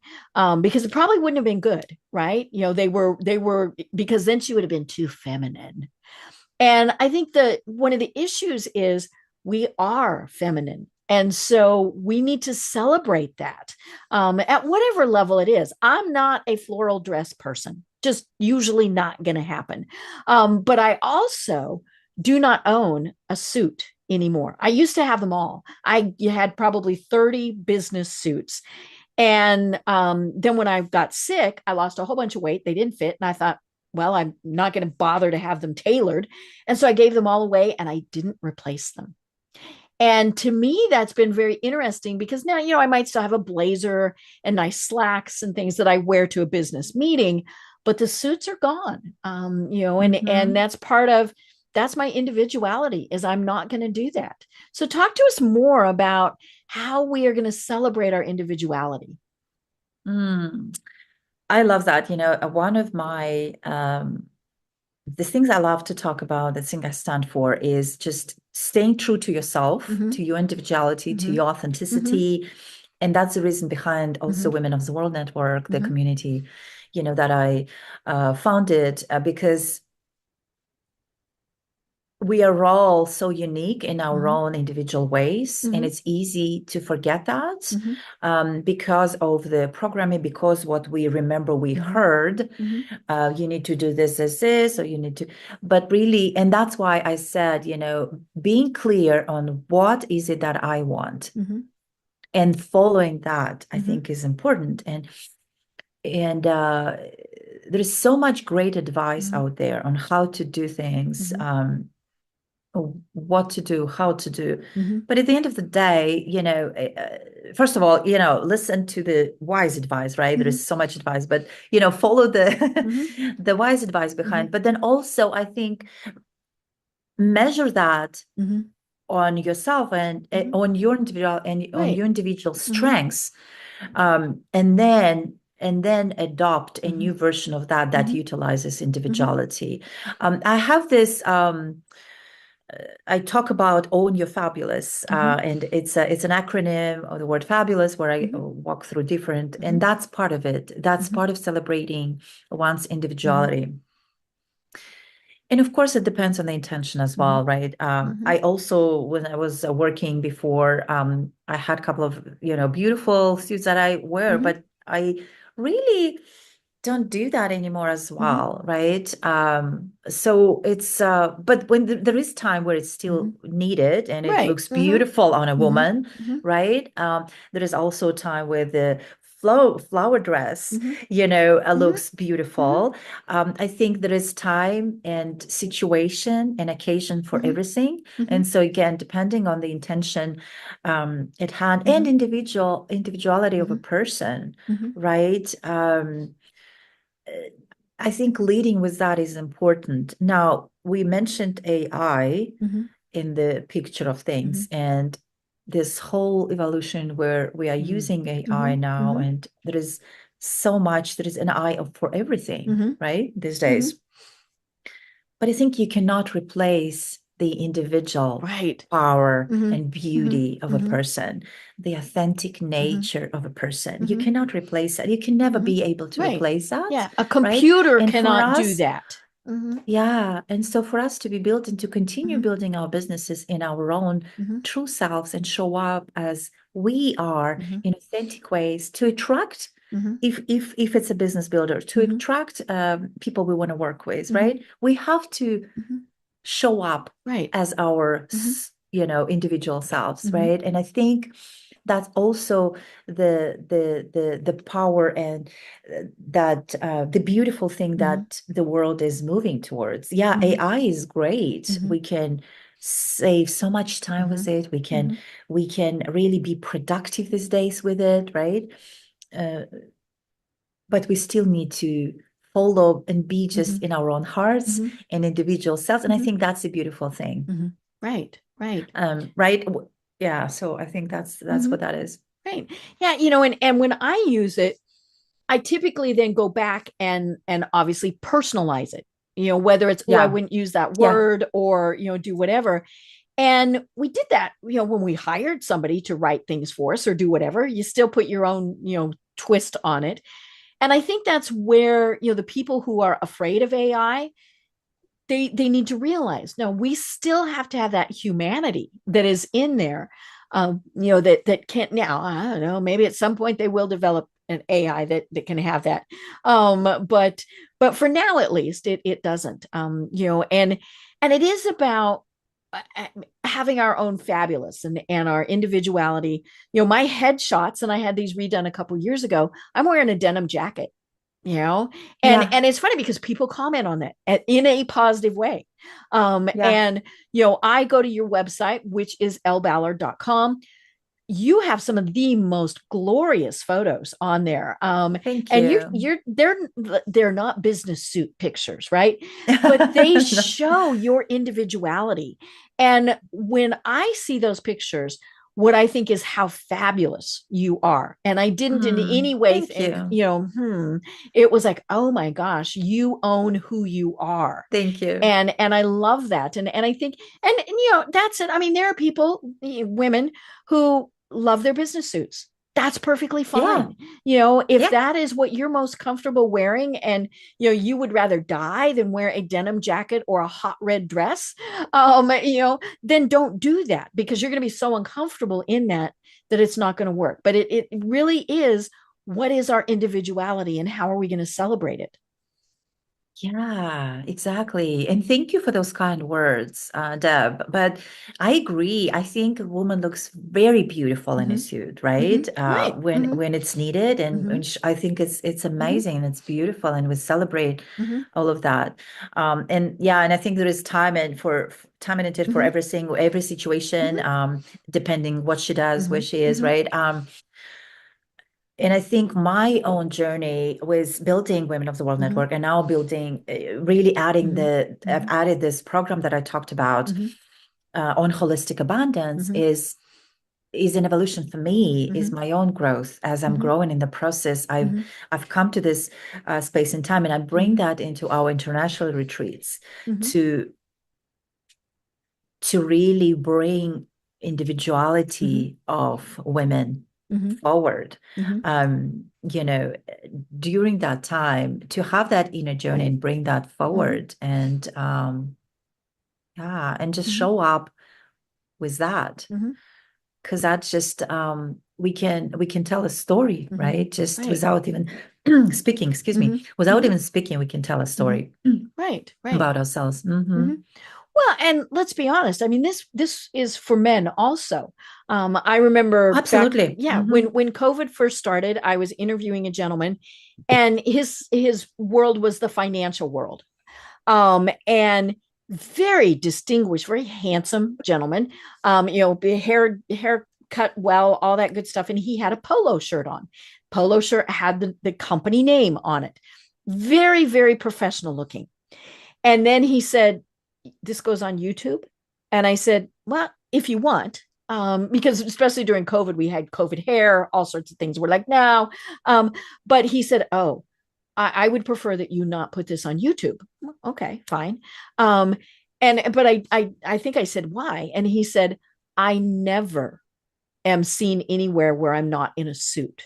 because it probably wouldn't have been good, right? They were because then she would have been too feminine. And I think that one of the issues is we are feminine. And so we need to celebrate that at whatever level it is. I'm not a floral dress person, just usually not going to happen. But I also do not own a suit anymore. I used to have them all. I had probably 30 business suits. And then when I got sick, I lost a whole bunch of weight. They didn't fit. And I thought, well, I'm not going to bother to have them tailored. And so I gave them all away and I didn't replace them. And to me, that's been very interesting because now, I might still have a blazer and nice slacks and things that I wear to a business meeting, but the suits are gone. And that's my individuality is I'm not going to do that. So talk to us more about how we are going to celebrate our individuality. I love that. One of my the things I love to talk about, the thing I stand for is just staying true to yourself, to your individuality, to your authenticity. And that's the reason behind also Women of the World Network, the community, that I founded, because we are all so unique in our own individual ways, and it's easy to forget that because of the programming, because what we remember we heard, you need to do this, or you need to, but really, and that's why I said, being clear on what is it that I want and following that, I think is important. And there's so much great advice out there on how to do things, what to do, how to do. But at the end of the day, first of all, listen to the wise advice, right? There is so much advice, but, follow the, the wise advice behind. But then also, I think, measure that on yourself and on your individual on your individual strengths, and then adopt a new version of that utilizes individuality. I have this. I talk about Own Your Fabulous, and it's an acronym of the word fabulous, where I walk through different, and that's part of it. That's part of celebrating one's individuality. And of course, it depends on the intention as well, right? I also, when I was working before, I had a couple of, beautiful suits that I wear, but I really don't do that anymore as well, right? So it's, but when there is time where it's still needed and it looks beautiful on a woman, right? There is also time where the flower dress, looks beautiful. I think there is time and situation and occasion for everything. And so again, depending on the intention at hand and individuality of a person, right? I think leading with that is important. Now, we mentioned AI in the picture of things, and this whole evolution where we are using AI now, and there is an AI for everything, right, these days. But I think you cannot replace the individual power and beauty of a person, the authentic nature of a person. You cannot replace that. You can never be able to replace that. Yeah, a computer cannot do that. Yeah. And so for us to be built and to continue building our businesses in our own true selves and show up as we are in authentic ways to attract, if it's a business builder, to attract people we want to work with, right? We have to show up as our individual selves, right? And I think that's also the power and that the beautiful thing that the world is moving towards. AI is great. We can save so much time with it. We can really be productive these days with it, right? But we still need to follow and be just in our own hearts and individual selves. And I think that's a beautiful thing. Right. Right. Yeah. So I think that's what that is. Right. Yeah. And when I use it, I typically then go back and obviously personalize it, whether it's, I wouldn't use that word or, do whatever. And we did that, when we hired somebody to write things for us or do whatever, you still put your own, twist on it. And I think that's where, the people who are afraid of AI, they need to realize, no, we still have to have that humanity that is in there. That can't now. I don't know. Maybe at some point they will develop an AI that can have that. But for now, at least, it doesn't. And it is about having our own fabulous and our individuality. My headshots, and I had these redone a couple years ago. I'm wearing a denim jacket, you know and Yeah. and it's funny because people comment on that in a positive way. Yeah. And I go to your website, which is ellballard.com. You have some of the most glorious photos on there. Thank And you. they're not business suit pictures, right? But they No. show your individuality. And when I see those pictures, what I think is how fabulous you are. And I didn't in any way Thank think, you. it was like, oh my gosh, you own who you are. Thank you. And I love that. And I think, and that's it. I mean, there are people, women, who love their business suits. That's perfectly Yeah. fine. If Yeah. that is what you're most comfortable wearing, and you would rather die than wear a denim jacket or a hot red dress, then don't do that, because you're going to be so uncomfortable in that it's not going to work. But it really is, what is our individuality and how are we going to celebrate it? Yeah, exactly. And thank you for those kind words, Deb. But I agree. I think a woman looks very beautiful in a Mm-hmm. suit, Mm-hmm. right? Right. When Mm-hmm. when it's needed, and Mm-hmm. I think it's Mm-hmm. amazing and it's beautiful, and we celebrate Mm-hmm. all of that. And yeah, and I think there is time and intent for Mm-hmm. every situation, depending what she does, where Mm-hmm. she is, Mm-hmm. right? And I think my own journey was building Women of the World Mm-hmm. Network, and now building, really adding Mm-hmm. I've Mm-hmm. added this program that I talked about, Mm-hmm. on holistic abundance, Mm-hmm. is an evolution for me, is Mm-hmm. my own growth as I'm Mm-hmm. growing in the process. Mm-hmm. I've come to this space and time, and I bring Mm-hmm. that into our international retreats Mm-hmm. to really bring individuality of women Mm-hmm. forward. Mm-hmm. During that time, to have that inner journey Right. and bring that Mm-hmm. forward, and yeah, and just Mm-hmm. show up with that, Mm-hmm. because that's just, we can tell a story, Mm-hmm. right? Just Right. without even speaking, excuse Mm-hmm. me, without Mm-hmm. even speaking, we can tell a Mm-hmm. story Right. Right. about ourselves. Mm-hmm. Well, and let's be honest. I mean, this is for men also. I remember back, Absolutely. yeah, when COVID first started, I was interviewing a gentleman, and his world was the financial world. And very distinguished, very handsome gentleman. Hair cut well, all that good stuff. And he had a polo shirt on. Polo shirt had the company name on it. Very, very professional looking. And then he said, this goes on YouTube. And I said, well, if you want, because especially during COVID, we had COVID hair, all sorts of things. We're like, no. But he said, oh, I would prefer that you not put this on YouTube. Okay, fine. But I think I said, why? And he said, I never am seen anywhere where I'm not in a suit.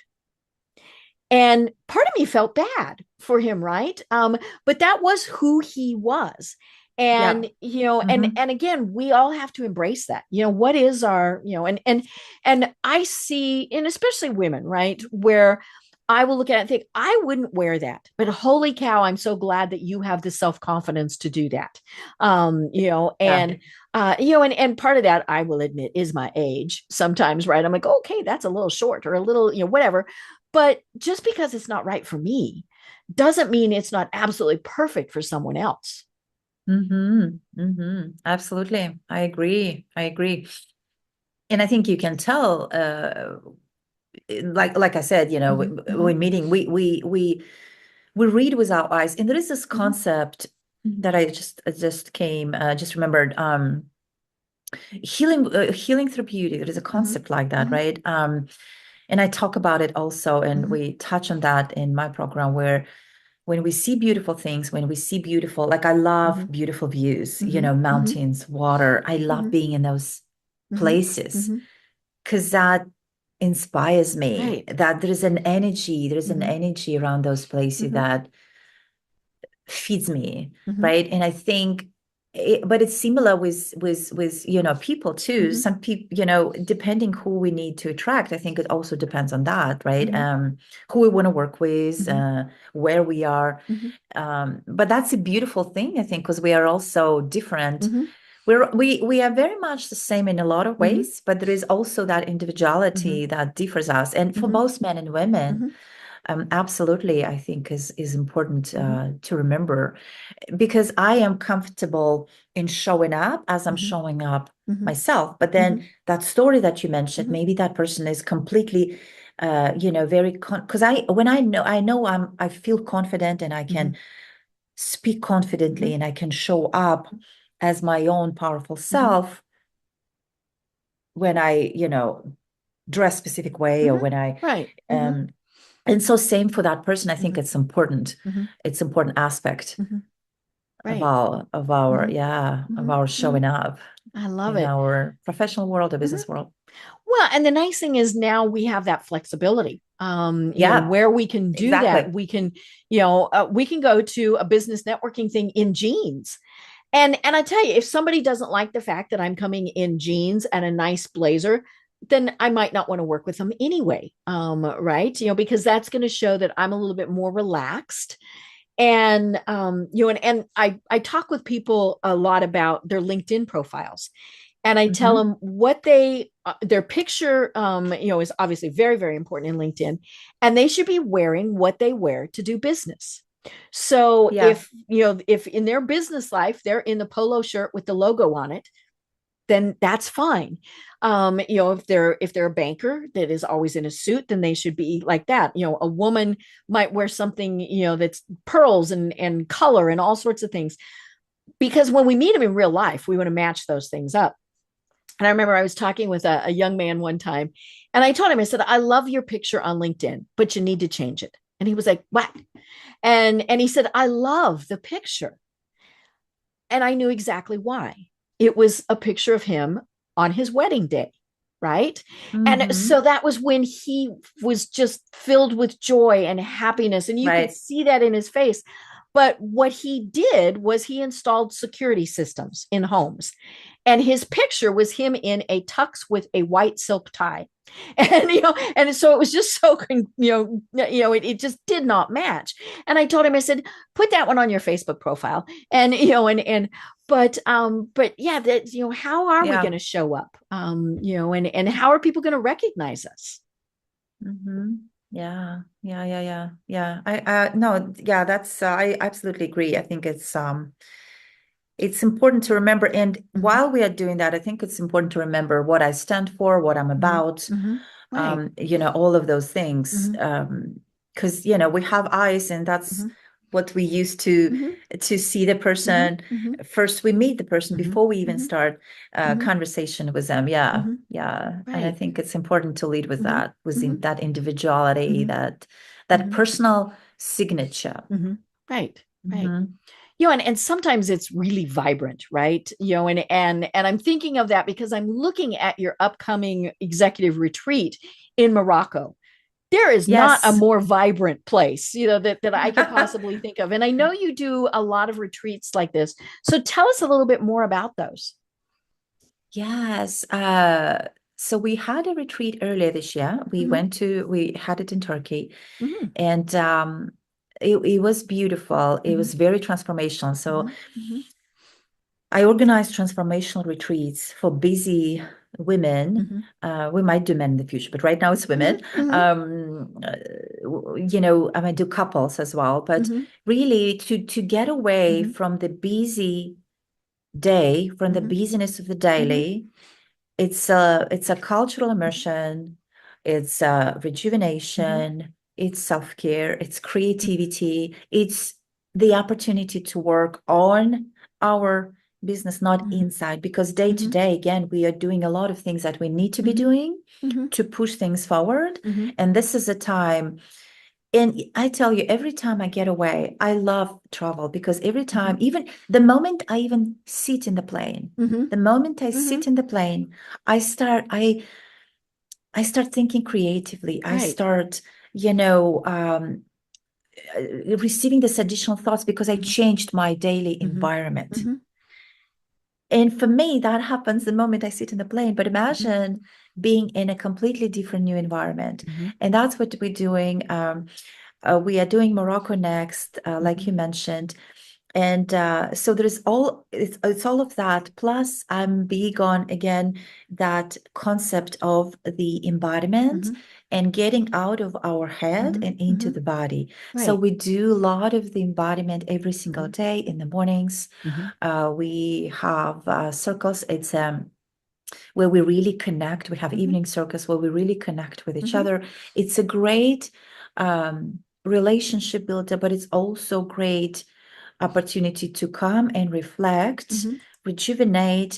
And part of me felt bad for him, right? But that was who he was. Yeah. And Hmm. and again, we all have to embrace that. What is our, and I see, and especially women, right, where I will look at it and think, I wouldn't wear that. But holy cow, I'm so glad that you have the self-confidence to do that. Yeah. And part of that, I will admit, is my age sometimes, right? I'm like, okay, that's a little short or a little, whatever. But just because it's not right for me doesn't mean it's not absolutely perfect for someone else. Absolutely. I agree. I agree. And I think you can tell, like I said, Mm-hmm, mm-hmm, when meeting, we read with our eyes. And there is this mm-hmm, concept that I just remembered, healing through beauty. There is a mm-hmm, concept like that, mm-hmm, right? And I talk about it also, and mm-hmm, we touch on that in my program, where when we see beautiful things, when we see beautiful, like I love mm-hmm, beautiful views, mm-hmm, mm-hmm, mountains, water. I love mm-hmm, being in those mm-hmm, places, mm-hmm. because that inspires me, Right. that there's an Mm-hmm, energy around those places mm-hmm, that feeds me, mm-hmm, right? And I think but it's similar with people too. Mhm. Some people, depending who we need to attract, I think it also depends on that, right? Mhm. Who we want to work with, Mhm. where we are. Mhm. But that's a beautiful thing, I think, because we are all so different. Mhm. We are very much the same in a lot of Mhm. ways, but there is also that individuality Mhm. that differs us. And for Mhm. both men and women, Mhm. absolutely, I think is important Mhm. to remember, because I am comfortable in showing up as I'm Mhm. showing up Mhm. myself. But then Mhm. that story that you mentioned, Mhm. maybe that person is completely, very because when I feel confident and I can Mhm. speak confidently Mhm. and I can show up as my own powerful Mhm. self when I dress specific way, or Mhm. when I Right. Mhm. um and so same for that person. I think Mhm. it's important. Mhm. It's important aspect Mhm. of Right. our Mhm. of Mhm. our Mhm. showing up I love in it. our professional world or Mhm. business world. Well, and the nice thing is now we have that flexibility. Yeah, Where we can do that, exactly. we can go to a business networking thing in jeans. And I tell you, if somebody doesn't like the fact that I'm coming in jeans and a nice blazer, then I might not want to work with them anyway. Right? Because that's going to show that I'm a little bit more relaxed. And and I talk with people a lot about their LinkedIn profiles, and I tell Hmm. them what their picture is obviously very, very important in LinkedIn, and they should be wearing what they wear to do business. So Yeah. if in their business life they're in the polo shirt with the logo on it, then that's fine. If they're a banker that is always in a suit, then they should be like that. A woman might wear something that's pearls and color and all sorts of things, because when we meet them in real life, we want to match those things up. And I remember I was talking with a young man one time, and I told him, I said, I love your picture on LinkedIn, but you need to change it. And he was like, what? And he said, I love the picture. And I knew exactly why. It was a picture of him on his wedding day, right? And Hmm. so that was when he was just filled with joy and happiness, and you could Right. see that in his face. But what he did was he installed security systems in homes, and his picture was him in a tux with a white silk tie. And so it was just so it just did not match. And I told him, I said, put that one on your Facebook profile. And but yeah, that how are we going Yeah. to show up? And how are people going to recognize us? Hmm. Yeah. Yeah. Yeah. Yeah. Yeah. I no, yeah, that's I absolutely agree. I think it's important to remember. And Mm-hmm. while we are doing that, I think it's important to remember what I stand for, what I'm Mm-hmm. about, Mm-hmm. Right. all of those things. Mm-hmm. Because we have eyes, and that's Mm-hmm. what we use to Mm-hmm. see the Mm-hmm. person. Mm-hmm. First, we meet the person Mm-hmm. before we even Mm-hmm. start a Mm-hmm. conversation with them. Yeah, Mm-hmm. yeah. And I Right. think it's important to lead with Mm-hmm. that, Mm-hmm. that individuality, Mm-hmm. that Mm-hmm. personal signature. Mm-hmm. Right. Right. Hmm. And sometimes it's really vibrant, right? And I'm thinking of that because I'm looking at your upcoming executive retreat in Morocco. There is not a Yes. more vibrant place, that I could possibly think of. And I know you do a lot of retreats like this. So tell us a little bit more about those. Yes. So we had a retreat earlier this year. Mm-hmm. We had it in Turkey, Mm-hmm. and it was beautiful. It Mm-hmm. was very transformational. So Mm-hmm. I organized transformational retreats for busy women. Mm-hmm. We might do men in the future, but right now it's women. Mm-hmm. I might do couples as well, but Mm-hmm. really to get away Mm-hmm. from the busy day, from the Mm-hmm. busyness of the Mm-hmm. daily. It's a cultural immersion, it's Mm-hmm. rejuvenation, it's self-care, it's creativity, it's the opportunity to work on our business, not Mm-hmm. inside, because day to Mm-hmm. day, again, we are doing a lot of things that we need to be Mm-hmm. doing Mm-hmm. to push things forward. Mm-hmm. And this is a time, and I tell you, every time I get away, I love travel, because every time, even the moment I even sit in the plane, Mm-hmm. the moment I Mm-hmm. sit in the plane, I start thinking creatively. I Right. start, receiving this additional thoughts, because I Mm-hmm. changed my daily Mm-hmm. environment. Mm-hmm. And for me, that happens the moment I sit in the plane. But imagine being in a completely different new environment. Mm-hmm. And that's what we're doing. We are doing Morocco next, like you mentioned. And so there's all it's all of that. Plus, I'm big on again that concept of the embodiment Mm-hmm. and getting out of our head and into Mm-hmm. the body. So Right. we do a lot of the embodiment every single day in the mornings. Mm-hmm. We have circles. It's where we really connect. We have Mm-hmm. evening circles where we really connect with each Mm-hmm. other. It's a great relationship builder, but it's also great opportunity to come and reflect, Mm-hmm. rejuvenate.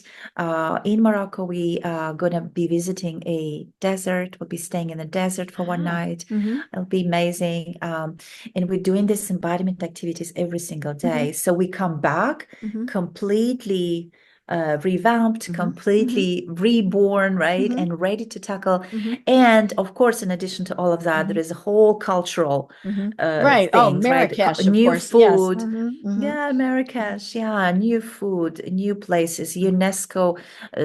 In Morocco, we are going to be visiting a desert. We'll be staying in the desert for one Ah. night. Mm-hmm. It'll be amazing. And we're doing this embodiment activities every single Mm-hmm. day. So we come back Mm-hmm. completely revamped, Mm-hmm. Mm-hmm. completely reborn, right? Mm-hmm. And ready to tackle. Mm-hmm. And of course, in addition to all of that, Mm-hmm. there is a whole cultural Mm-hmm. Right. Oh, things, right? Marrakesh, of New course. Yes. food. Mm-hmm. Mm-hmm. Yeah, Marrakesh. Yeah, new food, new places, Mm-hmm. UNESCO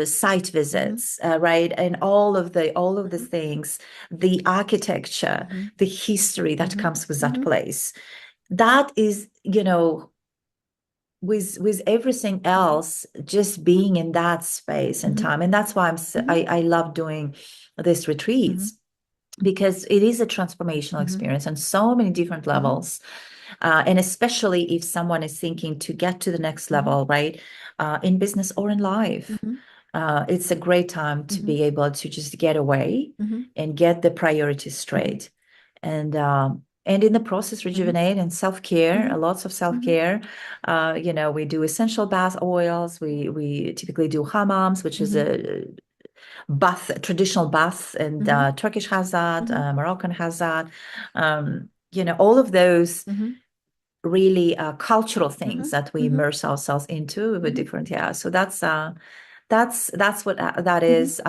site Mm-hmm. visits, right? And all of the Mm-hmm. things, the architecture, Mm-hmm. the history that Mm-hmm. comes with that Mm-hmm. place. That is, with everything else just being in that space and Mm-hmm. time. And that's why Mm-hmm. I love doing these Mm-hmm. retreats because it is a transformational Mm-hmm. experience on so many different Mm-hmm. levels. And especially if someone is thinking to get to the next Mm-hmm. level, right? In business or in life. Mm-hmm. It's a great time to Mm-hmm. be able to just get away Mm-hmm. and get the priorities Mm-hmm. straight. And in the process, Mm-hmm. rejuvenate and self-care, Mm-hmm. lots of Mm-hmm. self-care. We do essential bath oils. We typically do hammams, which is Mm-hmm. a bath, traditional bath, and Mm-hmm. Turkish has that, Mm-hmm. Moroccan has that. All of those Mm-hmm. really cultural Mm-hmm. things that we Mm-hmm. immerse ourselves into with Mm-hmm. different, yeah. So that's what that Mm-hmm. is.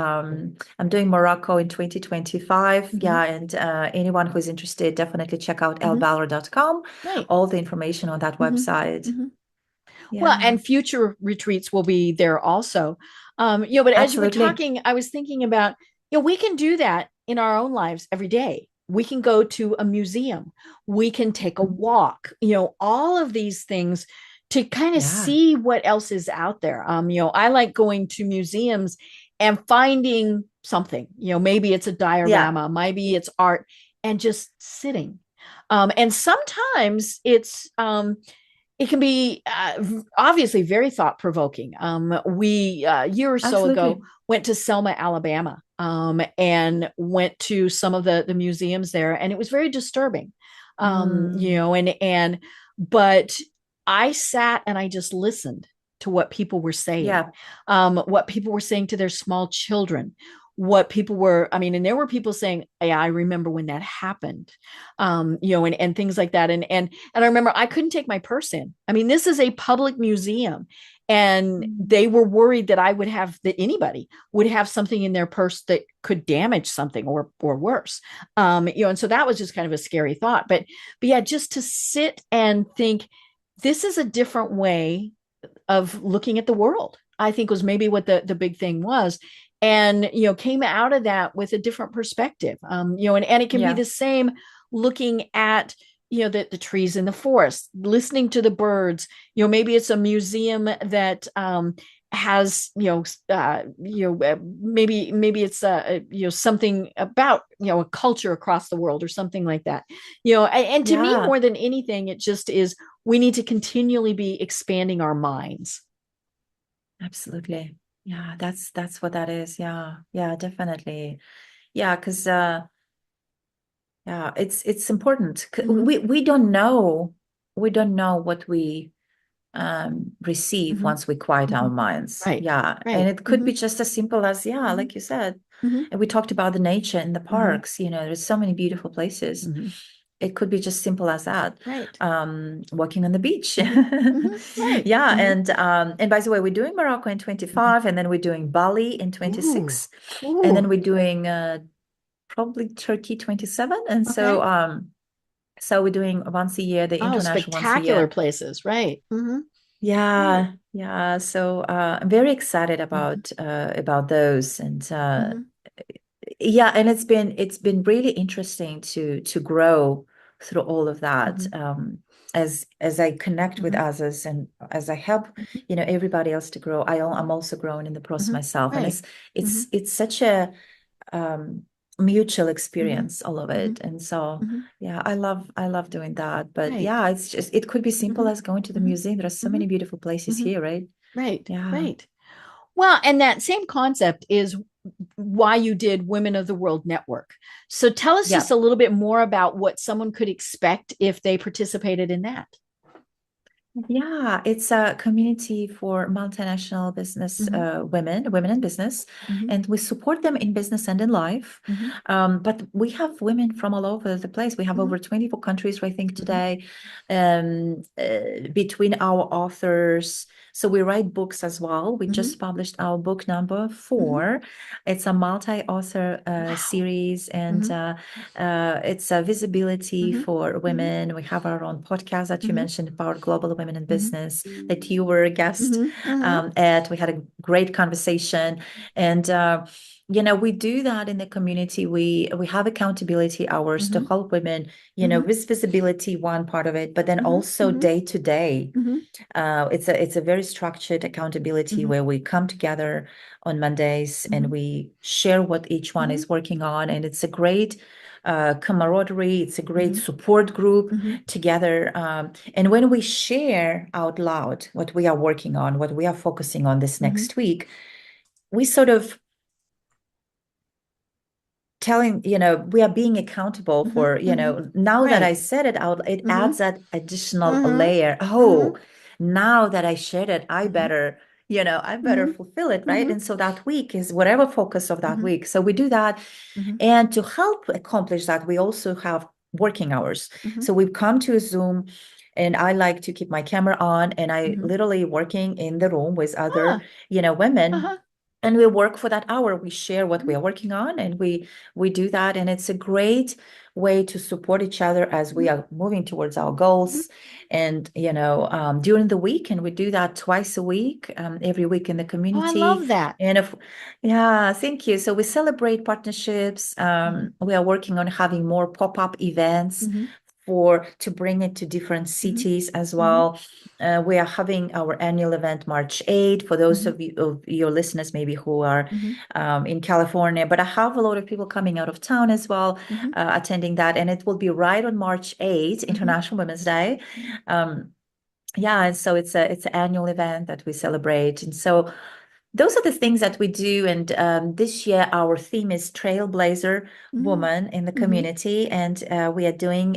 I'm doing Morocco in 2025. Mm-hmm. Yeah, and anyone who's interested, definitely check out Mm-hmm. ellballard.com. Right. All the information on that Mm-hmm. website. Mm-hmm. Well, Yeah, and future retreats will be there also. But as you were absolutely. talking, I was thinking about, we can do that in our own lives every day. We can go to a museum. We can take a walk, all of these things to kind of Yeah, see what else is out there. I like going to museums and finding something, maybe it's a yeah, diorama, maybe it's art, and just sitting. And sometimes it can be obviously very thought provoking. We a year or so ago absolutely. went to Selma, Alabama, and went to some of the museums there, and it was very disturbing. Mm, But I sat and I just listened to what people were saying, yeah, what people were saying to their small children, what people were, I mean, and there were people saying, yeah, I remember when that happened, and things like that. And I remember I couldn't take my purse in. I mean, this is a public museum. And mm, they were worried that I would have, that anybody would have something in their purse that could damage something or worse. And so that was just kind of a scary thought. But yeah, just to sit and think, this is a different way of looking at the world, I think was maybe what the big thing was. And came out of that with a different perspective. And it can be yeah, the same looking at the trees in the forest, listening to the birds. Maybe it's a museum that has maybe it's something about a culture across the world or something like that. And to me, yeah, more than anything, it just is, we need to continually be expanding our minds. absolutely. Yeah, that's what that is. Yeah, yeah, definitely. Yeah, because yeah, it's important. Mm-hmm. We don't know what we receive Mm-hmm. once we quiet our Mm-hmm. minds. Right. Yeah, and Right. it could Mm-hmm. be just as simple as, yeah, Mm-hmm. like you said. Mm-hmm. And we talked about the nature in the Mm-hmm. parks. There's so many beautiful places. Mm-hmm. It could be just simple as that. Right. Walking on the beach. Mm-hmm. Mm-hmm. Right. Yeah, Mm-hmm. and by the way, we're doing Morocco in Mm-hmm. 25, and then we're doing Bali in Ooh. 26, and Ooh. then we're doing probably Turkey 27. And Okay. so we're doing once a year, the Oh, international once a spectacular year. places. Right. Mm-hmm. Right. Yeah. Yeah, so I'm very excited Mhm, about those, and mhm, yeah, and it's been really interesting to grow through all of that, mhm, as I connect with mhm, others and as I help, mhm, everybody else to grow. I'm mhm, also growing in the process mhm. myself, and Right. it's such a um mutual Mhm, experience, all of mhm, it. And so mhm. yeah, I love doing that. But Right. yeah, it could be simple Mhm, as going to the mhm, museum. There are so many mhm, beautiful places mhm. here, right? Right. Yeah. Right. Well, and that same concept is why you did Women of the World Network. So tell us just Yeah. a little bit more about what someone could expect if they participated in that. Yeah, it's a community for multinational business Hmm. women in business, Hmm. and we support them in business and in life. Hmm. But we have women from all over the place. We have Hmm. over 24 countries, I think, Hmm. today, between our authors. So we write books as well. We Hmm. just published our book number Hmm. 4. It's a multi-author Wow. series, and Hmm. it's a visibility Hmm. for Hmm. women. We have our own podcast that you Hmm. mentioned about global women in Hmm. business, that you were a guest Hmm. Hmm. at. We had a great conversation, and we do that in the community. We have accountability hours to Hmm. help women, Hmm. with visibility, one part of it, but then Hmm. also Hmm. day to day. Hmm. It's a very structured accountability Hmm. where we come together on Mondays and Hmm. we share what each one Hmm. is working on, and it's a great camaraderie. It's a great Hmm. support group Hmm. together. And when we share out loud what we are working on, what we are focusing on this Hmm. next week, we sort of telling, we are being accountable Hmm. for, Hmm. now that I Right. said it out, it Hmm. adds that additional Hmm. layer. Hmm. Oh, now that I shared it, Hmm. I better Hmm. fulfill it, right? Hmm. And so that week is whatever focus of that Hmm. week. So we do that. Hmm. And to help accomplish that, we also have working hours. Hmm. So we've come to a Zoom, and I like to keep my camera on, and I Hmm. literally working in the room with other, Ah, women, uh-huh. and we work for that hour. We share what we Mhm, are working on, and we do that, and it's a great way to support each other as we mhm, are moving towards our mhm. goals. And during the week, and we do that twice a week, every week in the Oh, I community. love that. And if Yeah, thank you. So we celebrate partnerships. Mhm, We are working on having more pop-up events mhm, to bring it to different mhm, cities as mhm, well. We are having our annual event March 8th, for those mhm, of your listeners maybe who are mhm, in California, but I have a lot of people coming out of town as well, mhm, attending that, and it will be right on March 8th, mhm, International Women's Day. Um, yeah, and so it's an annual event that we celebrate, and so those are the things that we do. And this year, our theme is Trailblazer mhm, Woman in the mhm. community, and we are doing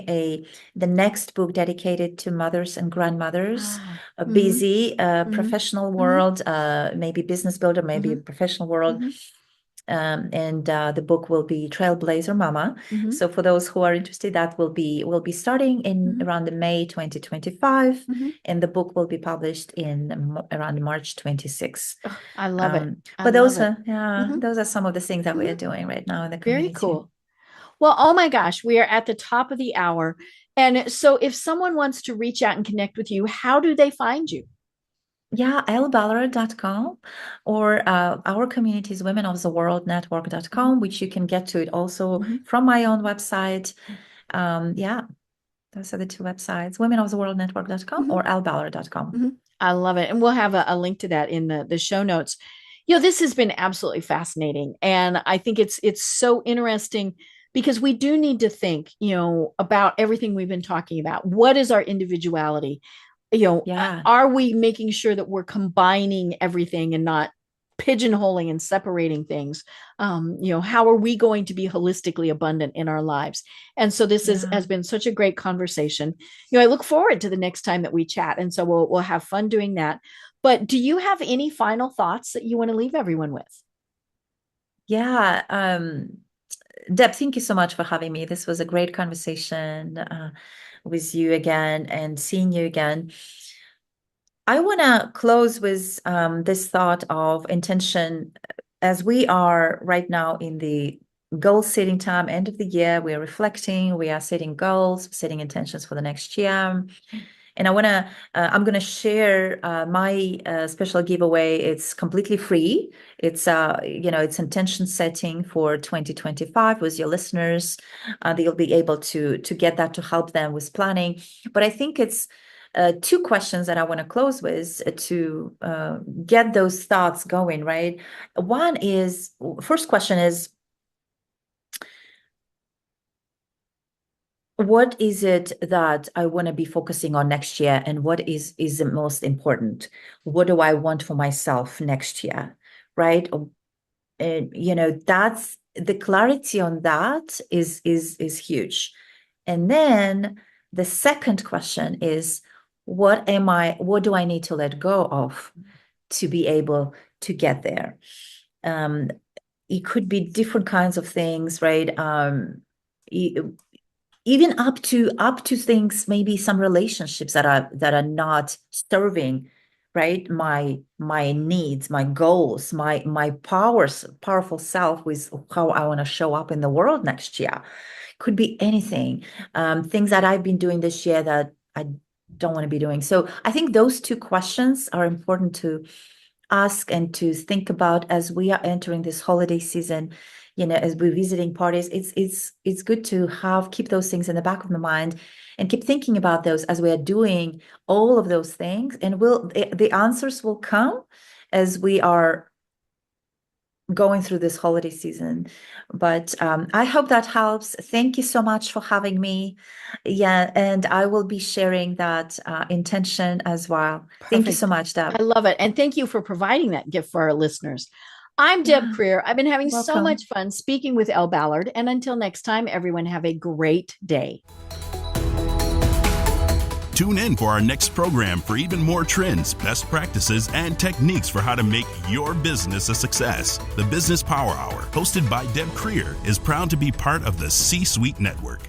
the next book dedicated to mothers and grandmothers, Ah, a mhm, busy mhm, professional mhm, world, maybe business builder, maybe a mhm, professional world. mhm, And the book will be Trailblazer Mama. mhm, So for those who are interested, that will be starting in mhm, around the May 2025, mhm. and the book will be published in around March 26th. Oh, I love it. I But love those it. are, yeah, Mhm, those are some of the things that we are mhm. doing right now in the Very community. cool. Well, oh my gosh, we are at the top of the hour. And so if someone wants to reach out and connect with you, how do they find you? Yeah, ellballard.com, or our community is womenoftheworldnetwork.com, which you can get to it also Mhm, from my own website. Yeah, those are the two websites, womenoftheworldnetwork.com mhm. or ellballard.com. Mhm. I love it. And we'll have a link to that in the show notes. This has been absolutely fascinating. And I think it's so interesting because we do need to think, about everything we've been talking about. What is our individuality? Yeah. Are we making sure that we're combining everything and not pigeonholing and separating things? How are we going to be holistically abundant in our lives? And so this Yeah. has been such a great conversation. I look forward to the next time that we chat, and so we'll have fun doing that. But do you have any final thoughts that you want to leave everyone with? Yeah. Deb, thank you so much for having me. This was a great conversation with you again and seeing you again. I want to close with this thought of intention. As we are right now in the goal setting time, end of the year, we are reflecting, we are setting goals, setting intentions for the next year. And I'm going to share my special giveaway. It's completely free. It's it's intention setting for 2025 with your listeners. They'll be able to get that to help them with planning. But I think it's two questions that I want to close with to get those thoughts going, right? First question is, what is it that I want to be focusing on next year, and what is the most important? What do I want for myself next year, right? And that's the clarity on that is huge. And then the second question is, what do I need to let go of to be able to get there? It could be different kinds of things, right? Even up to things, maybe some relationships that are not serving, right, my needs, my goals, my powerful self with how I want to show up in the world next year. Could be anything, things that I've been doing this year that I don't want to be doing. So I think those two questions are important to ask and to think about as we are entering this holiday season. As we're visiting parties, it's good to keep those things in the back of the mind and keep thinking about those as we are doing all of those things. And the answers will come as we are going through this holiday season. But I hope that helps. Thank you so much for having me. Yeah, and I will be sharing that intention as well. Perfect. Thank you so much, Deb. I love it. And thank you for providing that gift for our listeners. I'm Deb Creer. I've been having so much fun speaking with Elle Ballard. And until next time, everyone have a great day. Tune in for our next program for even more trends, best practices, and techniques for how to make your business a success. The Business Power Hour, hosted by Deb Creer, is proud to be part of the C-Suite Network.